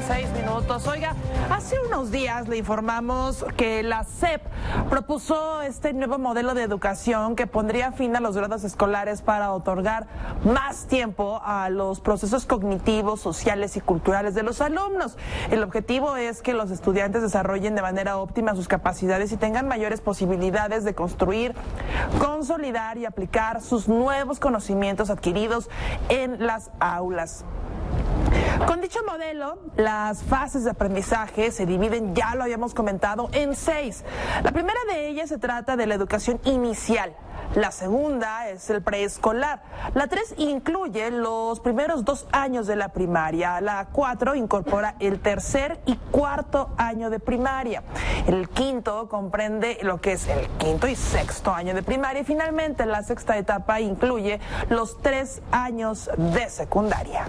6 minutos. Oiga, hace unos días le informamos que la SEP propuso este nuevo modelo de educación que pondría fin a los grados escolares para otorgar más tiempo a los procesos cognitivos, sociales y culturales de los alumnos. El objetivo es que los estudiantes desarrollen de manera óptima sus capacidades y tengan mayores posibilidades de construir, consolidar y aplicar sus nuevos conocimientos adquiridos en las aulas. Con dicho modelo, las fases de aprendizaje se dividen, ya lo habíamos comentado, en 6. La primera de ellas se trata de la educación inicial. La segunda es el preescolar. La 3 incluye los primeros 2 años de la primaria. La 4 incorpora el tercer y cuarto año de primaria. El quinto comprende lo que es el quinto y sexto año de primaria. Y finalmente la sexta etapa incluye los 3 años de secundaria.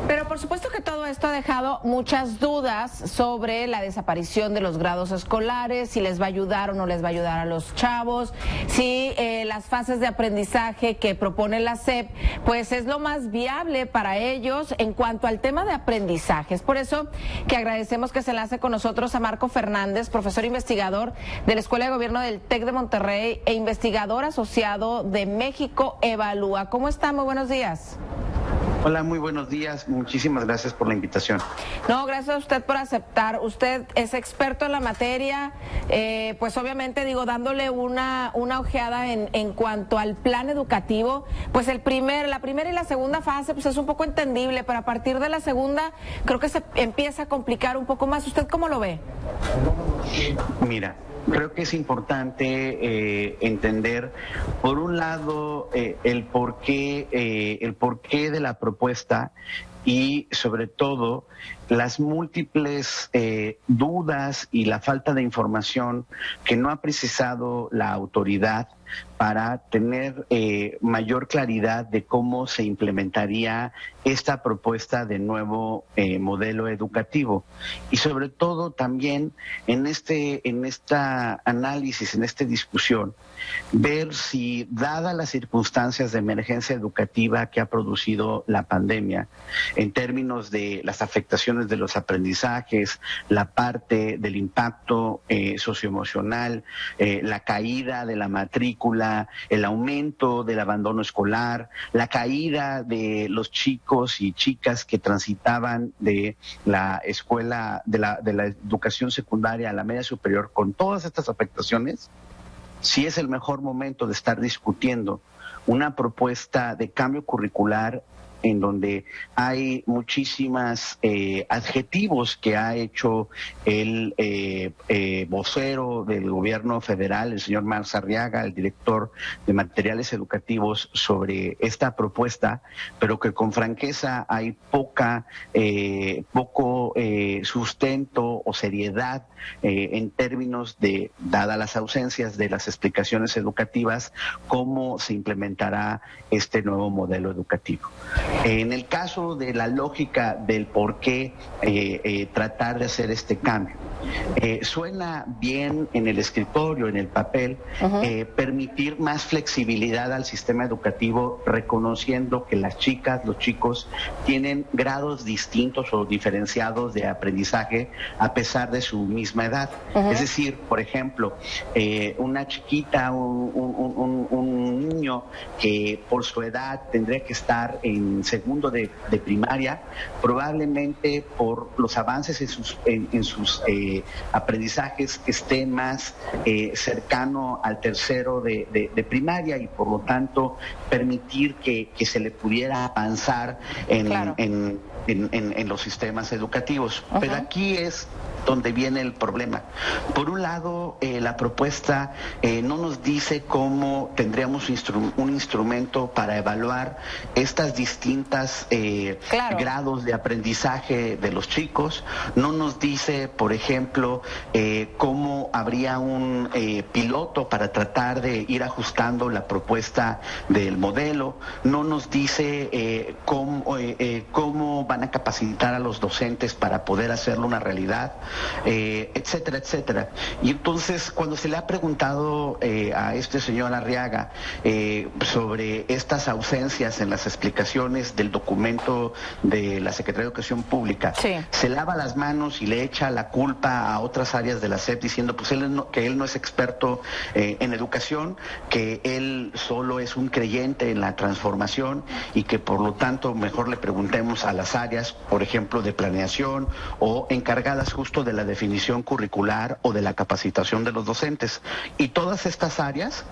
Pero por supuesto que todo esto ha dejado muchas dudas sobre la desaparición de los grados escolares, si les va a ayudar o no les va a ayudar a los chavos, si las fases de aprendizaje que propone la SEP, pues es lo más viable para ellos en cuanto al tema de aprendizaje. Es por eso que agradecemos que se enlace con nosotros a Marco Fernández, profesor investigador de la Escuela de Gobierno del TEC de Monterrey e investigador asociado de México Evalúa. ¿Cómo está? Muy buenos días. Hola, muy buenos días. Muchísimas gracias por la invitación. No, gracias a usted por aceptar. Usted es experto en la materia, pues obviamente dándole una ojeada en cuanto al plan educativo, pues la primera y la segunda fase pues es un poco entendible, pero a partir de la segunda creo que se empieza a complicar un poco más. ¿Usted cómo lo ve? Mira, creo que es importante entender, por un lado, el porqué de la propuesta y, sobre todo, las múltiples dudas y la falta de información que no ha precisado la autoridad para tener mayor claridad de cómo se implementaría esta propuesta de nuevo modelo educativo. Y sobre todo también en esta análisis, en esta discusión, ver si, dadas las circunstancias de emergencia educativa que ha producido la pandemia, en términos de las afectaciones de los aprendizajes, la parte del impacto socioemocional, la caída de la matrícula, el aumento del abandono escolar, la caída de los chicos y chicas que transitaban de la escuela, de la educación secundaria a la media superior, con todas estas afectaciones, sí es el mejor momento de estar discutiendo una propuesta de cambio curricular en donde hay muchísimas adjetivos que ha hecho el vocero del gobierno federal, el señor Marx Arriaga, el director de materiales educativos, sobre esta propuesta, pero que con franqueza hay poco sustento o seriedad en términos de, dadas las ausencias de las explicaciones educativas, cómo se implementará este nuevo modelo educativo. En el caso de la lógica del por qué tratar de hacer este cambio, suena bien en el escritorio, en el papel, permitir más flexibilidad al sistema educativo, reconociendo que las chicas, los chicos tienen grados distintos o diferenciados de aprendizaje a pesar de su misma edad. Es decir, por ejemplo, una chiquita, un niño que por su edad tendría que estar en segundo de primaria, probablemente por los avances en sus aprendizajes que esté más cercano al tercero de primaria, y por lo tanto permitir que se le pudiera avanzar en los sistemas educativos. Pero aquí es donde viene el problema. Por un lado, la propuesta no nos dice cómo tendríamos un instrumento para evaluar estas distintas grados de aprendizaje de los chicos. No nos dice, por ejemplo, cómo habría un piloto para tratar de ir ajustando la propuesta del modelo. No nos dice cómo van a capacitar a los docentes para poder hacerlo una realidad. etcétera, etcétera. Y entonces, cuando se le ha preguntado a este señor Arriaga sobre estas ausencias en las explicaciones del documento de la Secretaría de Educación Pública, sí, se lava las manos y le echa la culpa a otras áreas de la SEP diciendo pues que él no es experto en educación, que él solo es un creyente en la transformación y que por lo tanto mejor le preguntemos a las áreas, por ejemplo, de planeación o encargadas justo de la definición curricular o de la capacitación de los docentes. Y todas estas áreas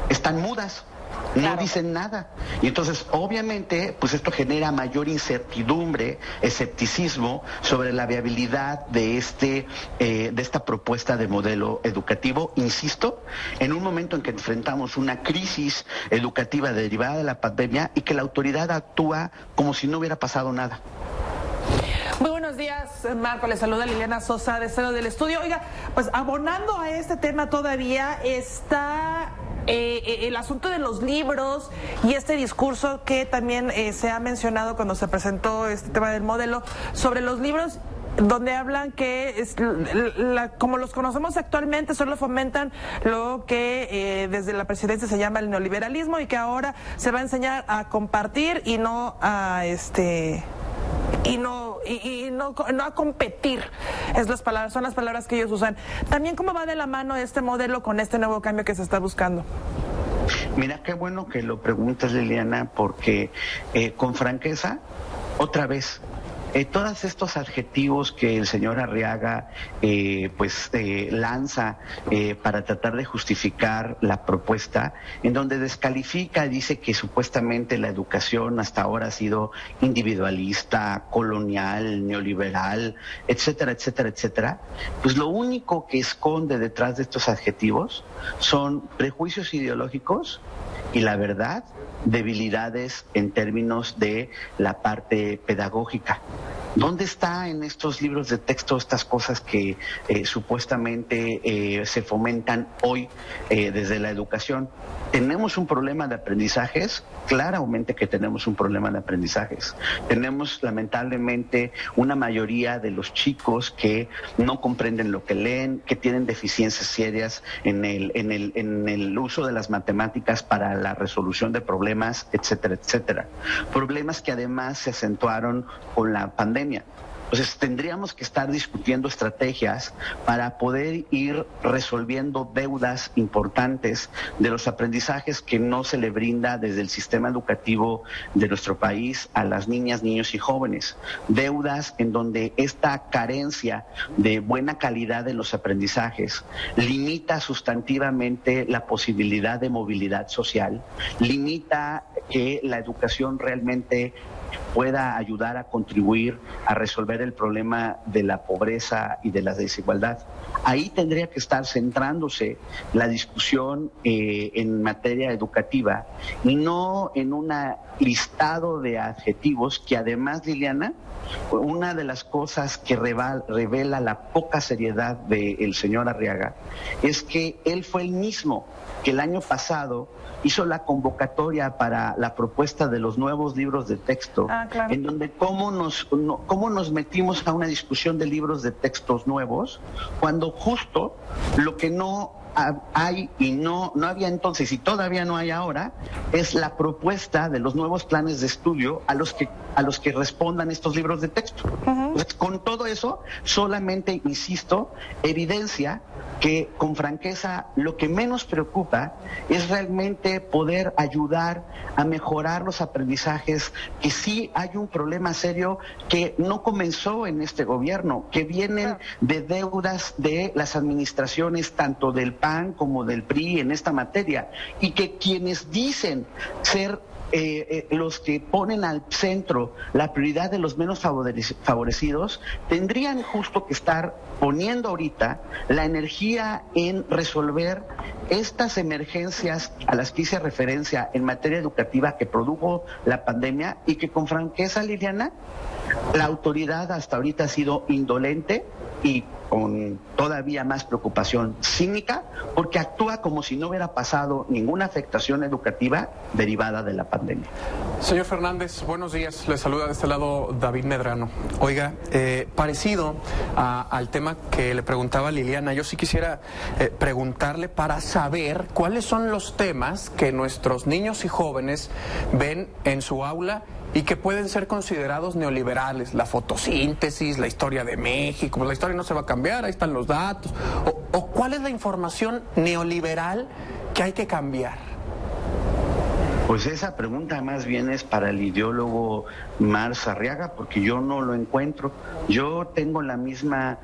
están mudas. No dicen nada. Y entonces, obviamente, pues esto genera mayor incertidumbre, escepticismo sobre la viabilidad de esta propuesta de modelo educativo, insisto, en un momento en que enfrentamos una crisis educativa derivada de la pandemia y que la autoridad actúa como si no hubiera pasado nada. Muy buenos días, Marco. Le saluda Liliana Sosa de Cero del Estudio. Oiga, pues abonando a este tema todavía está el asunto de los libros y este discurso que también se ha mencionado cuando se presentó este tema del modelo sobre los libros, donde hablan que como los conocemos actualmente solo fomentan lo que desde la presidencia se llama el neoliberalismo y que ahora se va a enseñar a compartir y no a no a competir. Son las palabras que ellos usan. También, ¿cómo va de la mano este modelo con este nuevo cambio que se está buscando? Mira, qué bueno que lo preguntas, Liliana, porque con franqueza, otra vez, todos estos adjetivos que el señor Arriaga lanza para tratar de justificar la propuesta, en donde descalifica, dice que supuestamente la educación hasta ahora ha sido individualista, colonial, neoliberal, etcétera, etcétera, etcétera, pues lo único que esconde detrás de estos adjetivos son prejuicios ideológicos y, la verdad, debilidades en términos de la parte pedagógica. ¿Dónde está en estos libros de texto estas cosas que supuestamente se fomentan hoy desde la educación? ¿Tenemos un problema de aprendizajes? Claramente que tenemos un problema de aprendizajes. Tenemos lamentablemente una mayoría de los chicos que no comprenden lo que leen, que tienen deficiencias serias en el uso de las matemáticas para la resolución de problemas, etcétera, etcétera. Problemas que además se acentuaron con la pandemia. Entonces tendríamos que estar discutiendo estrategias para poder ir resolviendo deudas importantes de los aprendizajes que no se le brinda desde el sistema educativo de nuestro país a las niñas, niños y jóvenes. Deudas en donde esta carencia de buena calidad en los aprendizajes limita sustantivamente la posibilidad de movilidad social, limita que la educación realmente pueda ayudar a contribuir a resolver el problema de la pobreza y de la desigualdad. Ahí tendría que estar centrándose la discusión en materia educativa y no en un listado de adjetivos que además, Liliana, una de las cosas que revela la poca seriedad del señor Arriaga es que él fue el mismo que el año pasado hizo la convocatoria para la propuesta de los nuevos libros de texto, claro, en donde cómo nos metimos a una discusión de libros de textos nuevos, cuando justo lo que no hay y no había entonces y todavía no hay ahora es la propuesta de los nuevos planes de estudio a los que respondan estos libros de texto. Entonces, con todo eso, solamente, insisto, evidencia que con franqueza lo que menos preocupa es realmente poder ayudar a mejorar los aprendizajes, que sí hay un problema serio que no comenzó en este gobierno, que vienen de deudas de las administraciones tanto del PAN como del PRI en esta materia, y que quienes dicen ser los que ponen al centro la prioridad de los menos favorecidos tendrían justo que estar poniendo ahorita la energía en resolver estas emergencias a las que hice referencia en materia educativa que produjo la pandemia, y que con franqueza, Liliana, la autoridad hasta ahorita ha sido indolente y con todavía más preocupación cínica, porque actúa como si no hubiera pasado ninguna afectación educativa derivada de la pandemia. Señor Fernández, buenos días. Le saluda de este lado David Medrano. Oiga, parecido al tema que le preguntaba Liliana, yo sí quisiera preguntarle para saber cuáles son los temas que nuestros niños y jóvenes ven en su aula y que pueden ser considerados neoliberales. La fotosíntesis, la historia de México, pues la historia no se va a cambiar, ahí están los datos. ¿O cuál es la información neoliberal que hay que cambiar? Pues esa pregunta más bien es para el ideólogo Mars Arriaga, porque yo no lo encuentro. Yo tengo la misma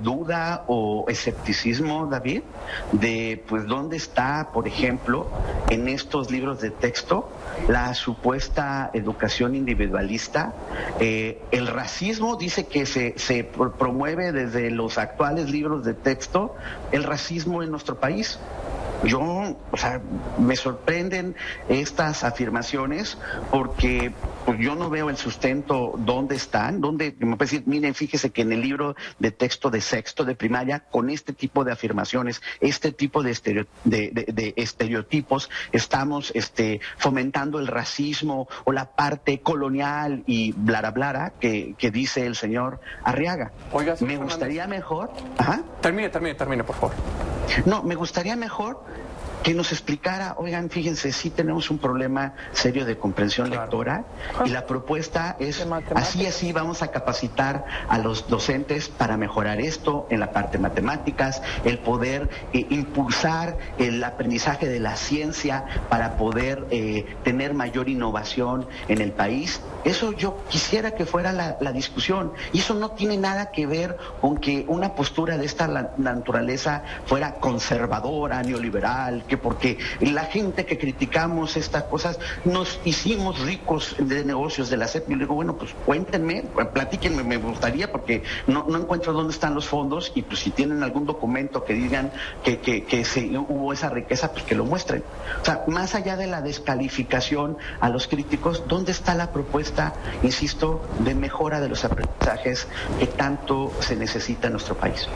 duda o escepticismo, David, de pues dónde está, por ejemplo, en estos libros de texto, la supuesta educación individualista. El racismo dice que se promueve desde los actuales libros de texto, el racismo en nuestro país. Me sorprenden estas afirmaciones porque pues yo no veo el sustento dónde están, donde me puede decir, miren, fíjese que en el libro de texto de sexto de primaria, con este tipo de afirmaciones, este tipo de estereotipos, estamos fomentando el racismo o la parte colonial y bla, bla, que dice el señor Arriaga. Oiga, me gustaría mejor... Ajá. Termine, por favor. No, me gustaría mejor que nos explicara, oigan, fíjense, sí tenemos un problema serio de comprensión lectora y la propuesta es así vamos a capacitar a los docentes para mejorar esto en la parte de matemáticas, el poder impulsar el aprendizaje de la ciencia para poder tener mayor innovación en el país. Eso yo quisiera que fuera la discusión, y eso no tiene nada que ver con que una postura de esta naturaleza fuera conservadora, neoliberal, que porque la gente que criticamos estas cosas nos hicimos ricos de negocios de la SEP. Y le digo, bueno, pues cuéntenme, platíquenme, me gustaría, porque no encuentro dónde están los fondos, y pues si tienen algún documento que digan que hubo esa riqueza, pues que lo muestren. O sea, más allá de la descalificación a los críticos, ¿dónde está la propuesta, insisto, de mejora de los aprendizajes que tanto se necesita en nuestro país?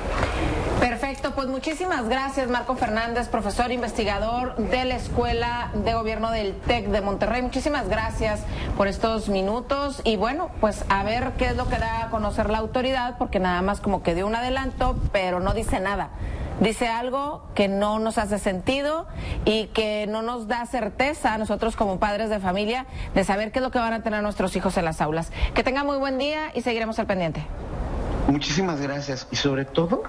Perfecto, pues muchísimas gracias, Marco Fernández, profesor investigador de la Escuela de Gobierno del TEC de Monterrey. Muchísimas gracias por estos minutos y bueno, pues a ver qué es lo que da a conocer la autoridad, porque nada más como que dio un adelanto, pero no dice nada. Dice algo que no nos hace sentido y que no nos da certeza a nosotros como padres de familia de saber qué es lo que van a tener nuestros hijos en las aulas. Que tengan muy buen día y seguiremos al pendiente. Muchísimas gracias y sobre todo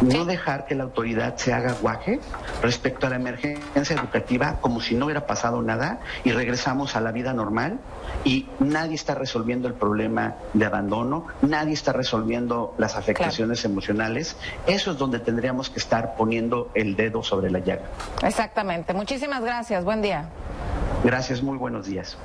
no dejar que la autoridad se haga guaje respecto a la emergencia educativa como si no hubiera pasado nada y regresamos a la vida normal y nadie está resolviendo el problema de abandono, nadie está resolviendo las afectaciones emocionales. Eso es donde tendríamos que estar poniendo el dedo sobre la llaga. Exactamente. Muchísimas gracias. Buen día. Gracias, muy buenos días.